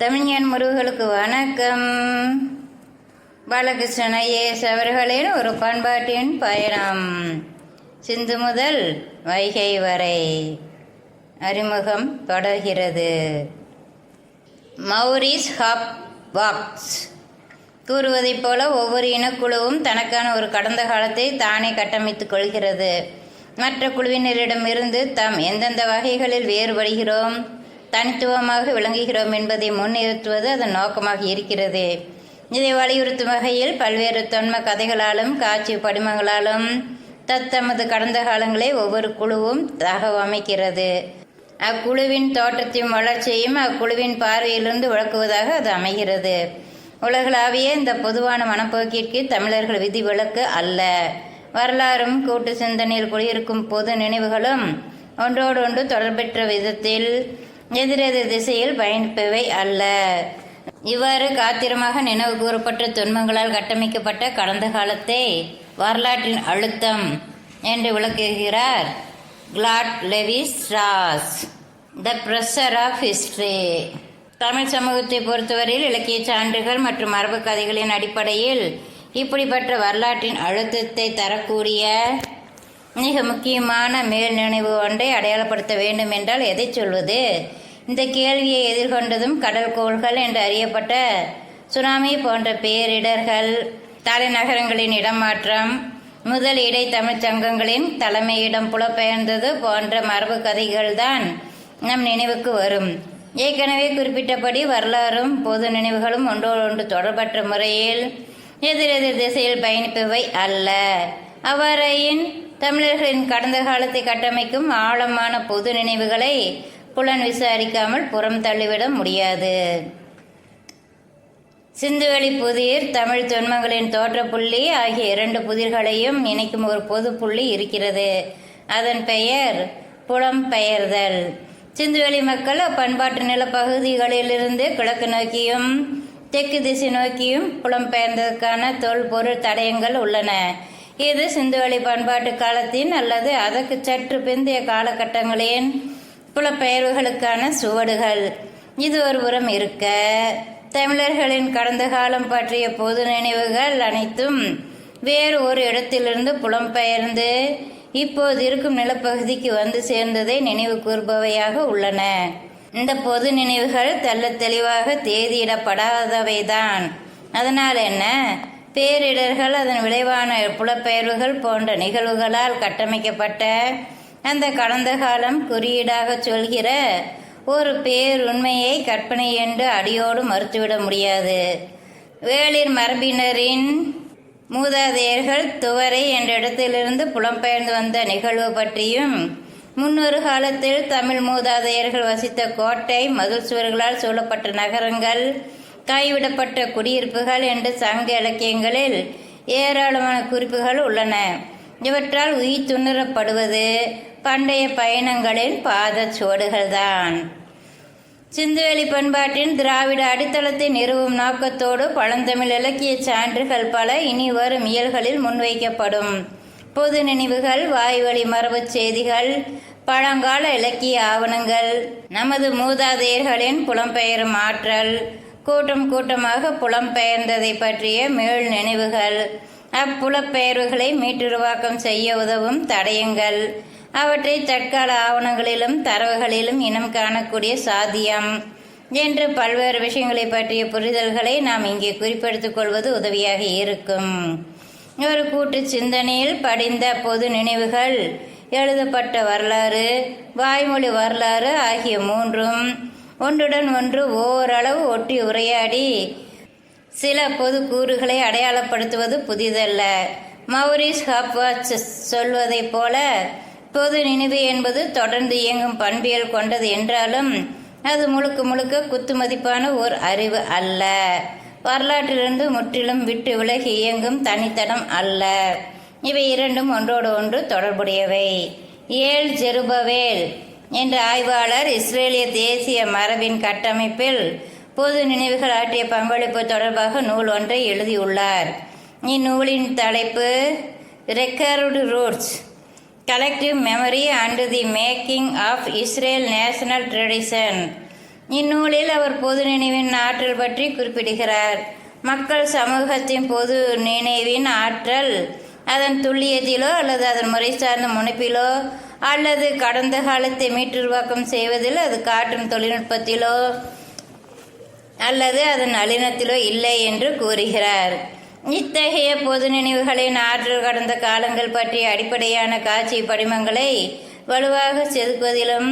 தமிழ்ஞான் முருகர்களுக்கு வணக்கம். பாலகிருஷ்ணன் ஐஏஎஸ் அவர்களின் ஒரு பண்பாட்டின் பயணம். சிந்து முதல் வைகை வரை அறிமுகம் தொடர்கிறது. மௌரிஸ் ஹாப்வாக்ஸ் கூறுவதைப் போல ஒவ்வொரு இனக்குழுவும் தனக்கான ஒரு கடந்த காலத்தை தானே கட்டமைத்துக் கொள்கிறது. மற்ற குழுவினரிடமிருந்து தாம் எந்தெந்த வகைகளில் வேறுபடுகிறோம், தனித்துவமாக விளங்குகிறோம் என்பதை முன்னிறுத்துவது அதன் நோக்கமாக இருக்கிறது. இதை வலியுறுத்தும் வகையில் பல்வேறு தொன்ம கதைகளாலும் காட்சி படிமங்களாலும் தத்தமது கடந்த காலங்களை ஒவ்வொரு குழுவும் தகவமைக்கிறது. அக்குழுவின் தோற்றத்தையும் வளர்ச்சியையும் அக்குழுவின் பார்வையிலிருந்து விளக்குவதாக அது அமைகிறது. உலகளாவிய இந்த பொதுவான மனப்போக்கிற்கு தமிழர்கள் விதிவிலக்கு அல்ல. வரலாறும் கூட்டு சிந்தனையில் குடியிருக்கும் பொது நினைவுகளும் ஒன்றோடொன்று தொடர்பெற்ற விதத்தில் எதிரெதிர் திசையில் பயணிப்பவை அல்ல. இவ்வாறு காத்திரமாக நினைவு கூறப்பட்ட துன்பங்களால் கட்டமைக்கப்பட்ட கடந்த காலத்தை வரலாற்றின் அழுத்தம் என்று விளக்குகிறார் Claude Levi Strauss. The pressure of history. தமிழ் சமூகத்தை பொறுத்தவரையில் இலக்கிய சான்றுகள் மற்றும் மரபு கதைகளின் அடிப்படையில் இப்படிப்பட்ட வரலாற்றின் அழுத்தத்தை தரக்கூடிய மிக முக்கியமான மேல் நினைவு ஒன்றை அடையாளப்படுத்த வேண்டும் என்றால் எதை சொல்வது? இந்த கேள்வியை எதிர்கொண்டதும் கடல்கோள்கள் என்று அறியப்பட்ட சுனாமி போன்ற பேரிடர்கள், தலைநகரங்களின் இடமாற்றம், முதல் இடை தமிழ்ச் சங்கங்களின் தலைமையிடம் புலப்பெயர்ந்தது போன்ற மரபு கதைகள்தான் நம் நினைவுக்கு வரும். ஏற்கனவே குறிப்பிட்டபடி வரலாறும் பொது நினைவுகளும் ஒன்றோடொன்று தொடர்பற்ற முறையில் எதிரெதிர் திசையில் பயணிப்பவை அல்ல. அவ்வாறாயின் தமிழர்களின் கடந்த காலத்தை கட்டமைக்கும் ஆழமான பொது நினைவுகளை புலன் விசாரிக்காமல் புறம் தள்ளிவிட முடியாது. சிந்துவெளி புதிர், தமிழ் தொன்மங்களின் தோற்ற புள்ளி ஆகிய இரண்டு புதிர்களையும் இணைக்கும் ஒரு பொது புள்ளி இருக்கிறது. அதன் பெயர் புலம்பெயர்தல். சிந்துவெளி மக்கள் அப்பண்பாட்டு நிலப்பகுதிகளிலிருந்து கிழக்கு நோக்கியும் தெற்கு திசை நோக்கியும் புலம்பெயர்ந்ததற்கான தொல்பொருள் தடயங்கள் உள்ளன. இது சிந்துவெளி பண்பாட்டு காலத்தின் அல்லது அதற்கு சற்று பிந்தைய காலகட்டங்களின் புலப்பெயர்வுகளுக்கான சுவடுகள். இது ஒருபுறம் இருக்க, தமிழர்களின் கடந்த காலம் பற்றிய பொது நினைவுகள் அனைத்தும் வேறு ஒரு இடத்திலிருந்து புலம்பெயர்ந்து இப்போது இருக்கும் நிலப்பகுதிக்கு வந்து சேர்ந்ததை நினைவு கூறுபவையாக உள்ளன. இந்த பொது நினைவுகள் தெள்ள தெளிவாக தேதியிடப்படாதவைதான். அதனால் என்ன? பேரிடர்கள், அதன் விளைவான புலப்பெயர்வுகள் போன்ற நிகழ்வுகளால் கட்டமைக்கப்பட்ட அந்த கடந்த காலம் குறியீடாக சொல்கிற ஒரு பேருண்மையை கற்பனை என்று அடியோடு மறுத்துவிட முடியாது. வேளிர் மரபினரின் மூதாதையர்கள் துவரை என்ற இடத்திலிருந்து புலம்பெயர்ந்து வந்த நிகழ்வு பற்றியும், முன்னொரு காலத்தில் தமிழ் மூதாதையர்கள் வசித்த கோட்டை, மதில் சுவர்களால் சூழப்பட்ட நகரங்கள், கைவிடப்பட்ட குடியிருப்புகள் என்று சங்க இலக்கியங்களில் ஏராளமான குறிப்புகள் உள்ளன. இவற்றால் உயிர் துண்ணறப்படுவது பண்டைய பயணங்களின் பாதச்சுவடுகள்தான். சிந்துவெளி பண்பாட்டின் திராவிட அடித்தளத்தை நிறுவும் நோக்கத்தோடு பழந்தமிழ் இலக்கிய சான்றுகள் பல இனி வரும் இயல்களில் முன்வைக்கப்படும். பொது நினைவுகள், வாய்வழி மரபு செய்திகள், பழங்கால இலக்கிய ஆவணங்கள், நமது மூதாதையர்களின் புலம்பெயரும் ஆற்றல், கூட்டம் கூட்டமாக புலம்பெயர்ந்ததை பற்றிய மேல் நினைவுகள், அப்புலப்பெயர்வுகளை மீட்டுருவாக்கம் செய்ய உதவும் தடயங்கள், அவற்றை தற்கால ஆவணங்களிலும் தரவுகளிலும் இனம் காணக்கூடிய சாத்தியம் என்று பல்வேறு விஷயங்களை பற்றிய புரிதல்களை நாம் இங்கே குறிப்பெடுத்துக் கொள்வது உதவியாக இருக்கும். ஒரு கூட்டு சிந்தனையில் படிந்த பொது நினைவுகள், எழுதப்பட்ட வரலாறு, வாய்மொழி வரலாறு ஆகிய மூன்றும் ஒன்றுடன் ஒன்று ஓரளவு ஒட்டி உரையாடி சில பொது கூறுகளை அடையாளப்படுத்துவது புதிதல்ல. மௌரிஸ் ஹாப்வாக்ஸ் சொல்வதைப் போல பொது நினைவு என்பது தொடர்ந்து இயங்கும் பண்பியல் கொண்டது என்றாலும் அது முழுக்க முழுக்க குத்துமதிப்பான ஓர் அறிவு அல்ல. வரலாற்றிலிருந்து முற்றிலும் விட்டு விலகி இயங்கும் தனித்தடம் அல்ல. இவை இரண்டும் ஒன்றோடு ஒன்று தொடர்புடையவை. ஏல் ஜெருபவேல் என்ற ஆய்வாளர் இஸ்ரேலிய தேசிய மரபின் கட்டமைப்பில் பொது நினைவுகள் ஆற்றிய பங்களிப்பு தொடர்பாக நூல் ஒன்றை எழுதியுள்ளார். இந்நூலின் தலைப்பு record roots, collective memory and the making of Israel national tradition இந்நூலில் அவர் பொது நினைவின் ஆற்றல் பற்றி குறிப்பிடுகிறார். மக்கள் சமூகத்தின் பொது நினைவின் ஆற்றல் அதன் துல்லியத்திலோ அல்லது அதன் முறை சார்ந்த முனைப்பிலோ அல்லது கடந்த காலத்தை மீட்டுருவாக்கம் செய்வதில் அது காட்டும் தொழில்நுட்பத்திலோ அல்லது அதன் நளினத்திலோ இல்லை என்று கூறுகிறார். இத்தகைய பொது நினைவுகளின் ஆற்றல் கடந்த காலங்கள் பற்றிய அடிப்படையான காட்சி படிமங்களை வலுவாக செதுக்குவதிலும்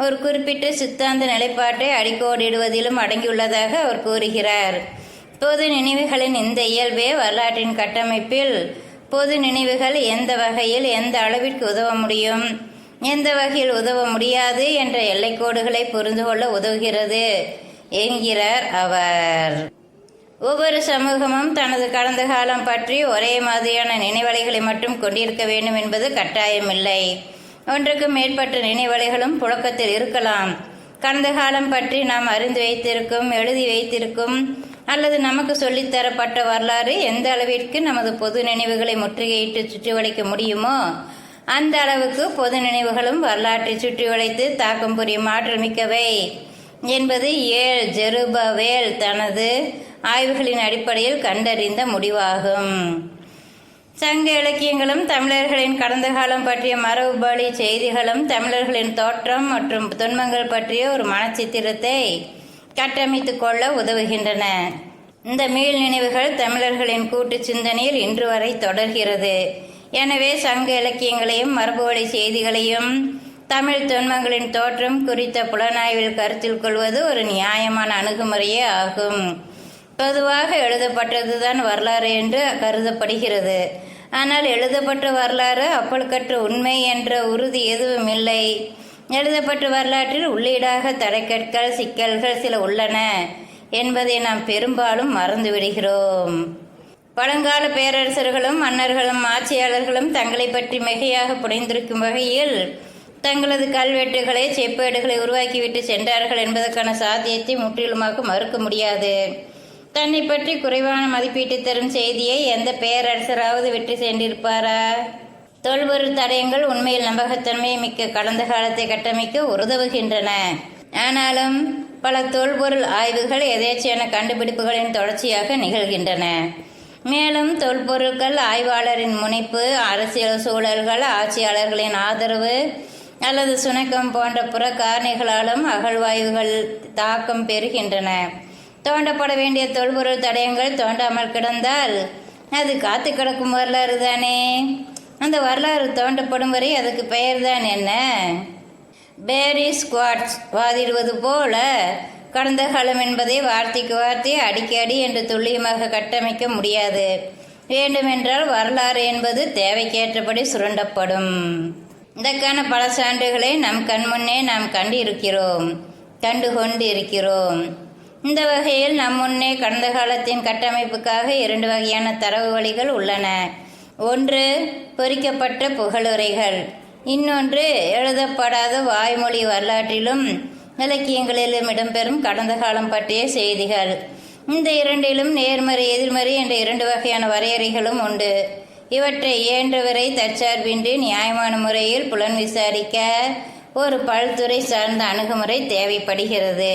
ஒரு குறிப்பிட்ட சித்தாந்த நிலைப்பாட்டை அடிக்கோடிடுவதிலும் அடங்கியுள்ளதாக அவர் கூறுகிறார். பொது நினைவுகளின் இந்த இயல்பே வரலாற்றின் கட்டமைப்பில் பொது நினைவுகள் எந்த வகையில் எந்த அளவிற்கு உதவ முடியும், எந்த வகையில் உதவ முடியாது என்ற எல்லைக்கோடுகளை புரிந்து கொள்ள உதவுகிறது என்கிறார் அவர். ஒவ்வொரு சமூகமும் தனது கடந்த காலம் பற்றி ஒரே மாதிரியான நினைவலைகளை மட்டும் கொண்டிருக்க வேண்டும் என்பது கட்டாயமில்லை. ஒன்றுக்கு மேற்பட்ட நினைவலைகளும் புழக்கத்தில் இருக்கலாம். கடந்த காலம் பற்றி நாம் அறிந்து வைத்திருக்கும், எழுதி வைத்திருக்கும் அல்லது நமக்கு சொல்லித்தரப்பட்ட வரலாறு எந்த அளவிற்கு நமது பொது நினைவுகளை முற்றுகையிட்டு சுற்றி வளைக்க முடியுமோ அந்த அளவுக்கு பொது நினைவுகளும் வரலாற்றை சுற்றி வளைத்து தாக்கம் புரியும் ஆற்றல் மிக்கவை என்பது ஜெருபவேல் தனது ஆய்வுகளின் அடிப்படையில் கண்டறிந்த முடிவாகும். சங்க இலக்கியங்களும் தமிழர்களின் கடந்த காலம் பற்றிய மரபுபலி செய்திகளும் தமிழர்களின் தோற்றம் மற்றும் துன்பங்கள் பற்றிய ஒரு மனச்சித்திரத்தை கட்டமைத்து கொள்ள உதவுகின்றன. இந்த மீள் நினைவுகள் தமிழர்களின் கூட்டு சிந்தனையில் இன்று வரை தொடர்கிறது. எனவே சங்க இலக்கியங்களையும் மரபுவழி செய்திகளையும் தமிழ் தொன்மங்களின் தோற்றம் குறித்த புலனாய்வில் கருத்தில் கொள்வது ஒரு நியாயமான அணுகுமுறையே ஆகும். பொதுவாக எழுதப்பட்டதுதான் வரலாறு என்று கருதப்படுகிறது. ஆனால் எழுதப்பட்ட வரலாறு அப்பழுக்கற்ற உண்மை என்ற உறுதி எதுவும் இல்லை. எழுதப்பட்ட வரலாற்றில் உள்ளீடாக தடைக்கற்கள், சிக்கல்கள் சில உள்ளன என்பதை நாம் பெரும்பாலும் மறந்துவிடுகிறோம். பழங்கால பேரரசர்களும் மன்னர்களும் ஆட்சியாளர்களும் தங்களை பற்றி மிகையாக புனைந்திருக்கும் வகையில் தங்களது கல்வெட்டுகளை செப்பேடுகளை உருவாக்கிவிட்டு சென்றார்கள் என்பதற்கான சாத்தியத்தை முற்றிலுமாக மறுக்க முடியாது. தன்னை பற்றி குறைவான மதிப்பீட்டு தரும் செய்தியை எந்த பேரரசராவது விட்டு சென்றிருப்பாரா? தொல்பொருள் தடயங்கள் உண்மையில் நம்பகத்தன்மை மிக்க கடந்த காலத்தை கட்டமைக்க உதவுகின்றன. ஆனாலும் பல தொல்பொருள் ஆய்வுகள் எதேச்சையான கண்டுபிடிப்புகளின் தொடர்ச்சியாக நிகழ்கின்றன. மேலும் தொல்பொருட்கள் ஆய்வாளரின் முனைப்பு, அரசியல் சூழல்கள், ஆட்சியாளர்களின் ஆதரவு அல்லது சுணக்கம் போன்ற புற காரணிகளாலும் அகழ்வாய்வுகள் தாக்கம் பெறுகின்றன. தோண்டப்பட வேண்டிய தொல்பொருள் தடயங்கள் தோண்டாமல் கிடந்தால் அது காத்து கிடக்கும் வரலாறு தானே. அந்த வரலாறு தோண்டப்படும் வரை அதுக்கு பெயர்தான் என்ன? பேரி ஸ்குவாட்ஸ் வாதிடுவது போல கடந்த காலம் என்பதை வார்த்தைக்கு வார்த்தை அடிக்கடி என்று துல்லியமாக கட்டமைக்க முடியாது. வேண்டுமென்றால் வரலாறு என்பது தேவைக்கேற்றபடி சுரண்டப்படும். இதற்கான பல சான்றுகளை நம் கண்முன்னே நாம் கண்டு கொண்டு இருக்கிறோம். இந்த வகையில் நம் முன்னே கடந்த காலத்தின் கட்டமைப்புக்காக 2 வகையான தரவு வழிகள் உள்ளன. ஒன்று பொறிக்கப்பட்ட புகழுரைகள், இன்னொன்று எழுதப்படாத வாய்மொழி வரலாற்றிலும் இலக்கியங்களிலும் இடம்பெறும் கடந்த காலம் பற்றிய செய்திகள். இந்த இரண்டிலும் நேர்மறை எதிர்மறை என்ற 2 வகையான வரையறைகளும் உண்டு. இவற்றை இயன்றவரை தற்சார்பின்றி நியாயமான முறையில் புலன் விசாரிக்க ஒரு பல்துறை சார்ந்த அணுகுமுறை தேவைப்படுகிறது.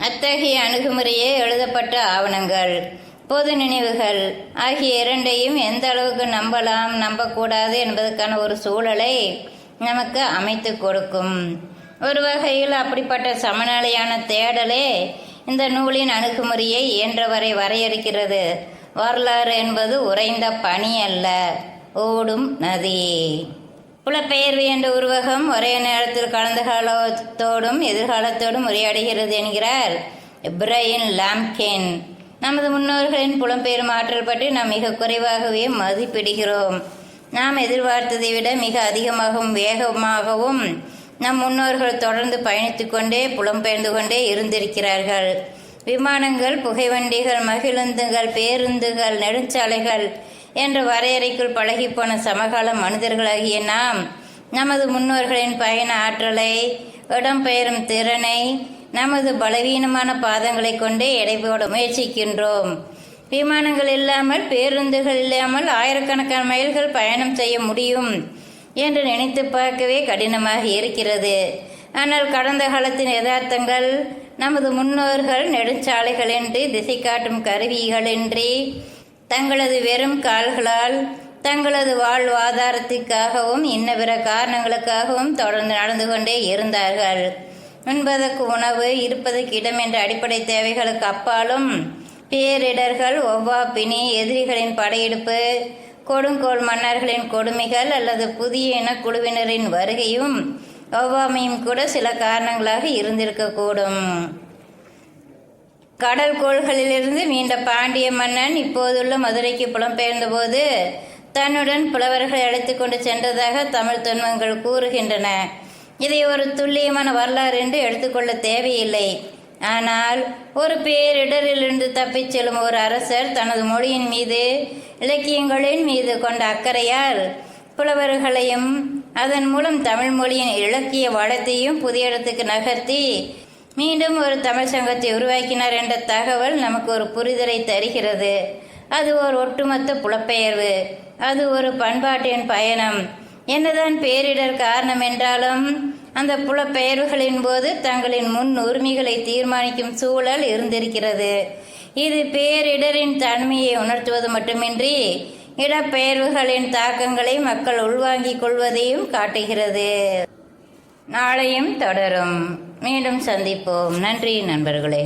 அத்தகைய அணுகுமுறையே எழுதப்பட்ட ஆவணங்கள், பொது நினைவுகள் ஆகிய இரண்டையும் எந்த அளவுக்கு நம்பலாம், நம்பக்கூடாது என்பதற்கான ஒரு சூழலை நமக்கு அமைத்து கொடுக்கும். ஒரு வகையில் அப்படிப்பட்ட சமநிலையான தேடலே இந்த நூலின் அணுகுமுறையை இயன்றவரை வரையறுக்கிறது. வரலாறு என்பது உறைந்த பனி அல்ல, ஓடும் நதி. புலப்பெயர்வு என்ற உருவகம் ஒரே நேரத்தில் கடந்த காலத்தோடும் எதிர்காலத்தோடும் உரையாடுகிறது என்கிறார் பிரையன் லாம்கேன். நமது முன்னோர்களின் புலம்பெயரும் ஆற்றல் பற்றி நாம் மிக குறைவாகவே மதிப்பிடுகிறோம். நாம் எதிர்பார்த்ததை விட மிக அதிகமாகவும் வேகமாகவும் நம் முன்னோர்கள் தொடர்ந்து பயணித்து கொண்டே புலம்பெயர்ந்து கொண்டே இருந்திருக்கிறார்கள். விமானங்கள், புகைவண்டிகள், மகிழுந்துகள், பேருந்துகள், நெடுஞ்சாலைகள் என்ற வரையறைக்குள் பழகிப்போன சமகால மனிதர்களாகிய நாம் நமது முன்னோர்களின் பயண ஆற்றலை, இடம்பெயரும் திறனை நமது பலவீனமான பாதங்களை கொண்டே எடை போட முயற்சிக்கின்றோம். விமானங்கள் இல்லாமல், பேருந்துகள் இல்லாமல் ஆயிரக்கணக்கான மைல்கள் பயணம் செய்ய முடியும் என்று நினைத்து பார்க்கவே கடினமாக இருக்கிறது. ஆனால் கடந்த காலத்தின் யதார்த்தங்கள் நமது முன்னோர்கள் நெடுஞ்சாலைகளின்றி திசை காட்டும் கருவிகளின்றி தங்களது வெறும் கால்களால் தங்களது வாழ்வாதாரத்திற்காகவும் இன்ன பிற காரணங்களுக்காகவும் தொடர்ந்து நடந்து கொண்டே இருந்தார்கள். உண்பதற்கு உணவு, இருப்பதற்கு இடம் என்ற அடிப்படை தேவைகளுக்கு அப்பாலும் பேரிடர்கள், ஒவ்வா பிணி, எதிரிகளின் படையெடுப்பு, கொடுங்கோல் மன்னர்களின் கொடுமைகள் அல்லது புதிய இனக்குழுவினரின் வருகையும் ஒவ்வாமையும் கூட சில காரணங்களாக இருந்திருக்கக்கூடும். கடல் கோள்களிலிருந்து மீண்ட பாண்டிய மன்னன் இப்போதுள்ள மதுரைக்கு புலம்பெயர்ந்த போது தன்னுடன் புலவர்களை அழைத்து கொண்டு சென்றதாக தமிழ் தொன்மங்கள் கூறுகின்றன. இதை ஒரு துல்லியமான வரலாறு என்று எடுத்துக்கொள்ள தேவையில்லை. ஆனால் ஒரு பேரிடரிலிருந்து தப்பிச் செல்லும் ஒரு அரசர் தனது மொழியின் மீது, இலக்கியங்களின் மீது கொண்ட அக்கறையால் புலவர்களையும் அதன் மூலம் தமிழ் மொழியின் இலக்கிய வளத்தையும் புதிய இடத்துக்கு நகர்த்தி மீண்டும் ஒரு தமிழ் சங்கத்தை உருவாக்கினார் என்ற தகவல் நமக்கு ஒரு புரிதலை தருகிறது. அது ஒரு ஒட்டுமொத்த புலப்பெயர்வு, அது ஒரு பண்பாட்டின் பயணம். என்னதான் பேரிடர் காரணம் என்றாலும் அந்த புலப்பெயர்வுகளின் போது தங்களின் முன் உரிமைகளை தீர்மானிக்கும் சூழல் இருந்திருக்கிறது. இது பேரிடரின் தன்மையை உணர்த்துவது மட்டுமின்றி இடப்பெயர்வுகளின் தாக்கங்களை மக்கள் உள்வாங்கிக் கொள்வதையும் காட்டுகிறது. நாளையும் தொடரும். மீண்டும் சந்திப்போம். நன்றி நண்பர்களே.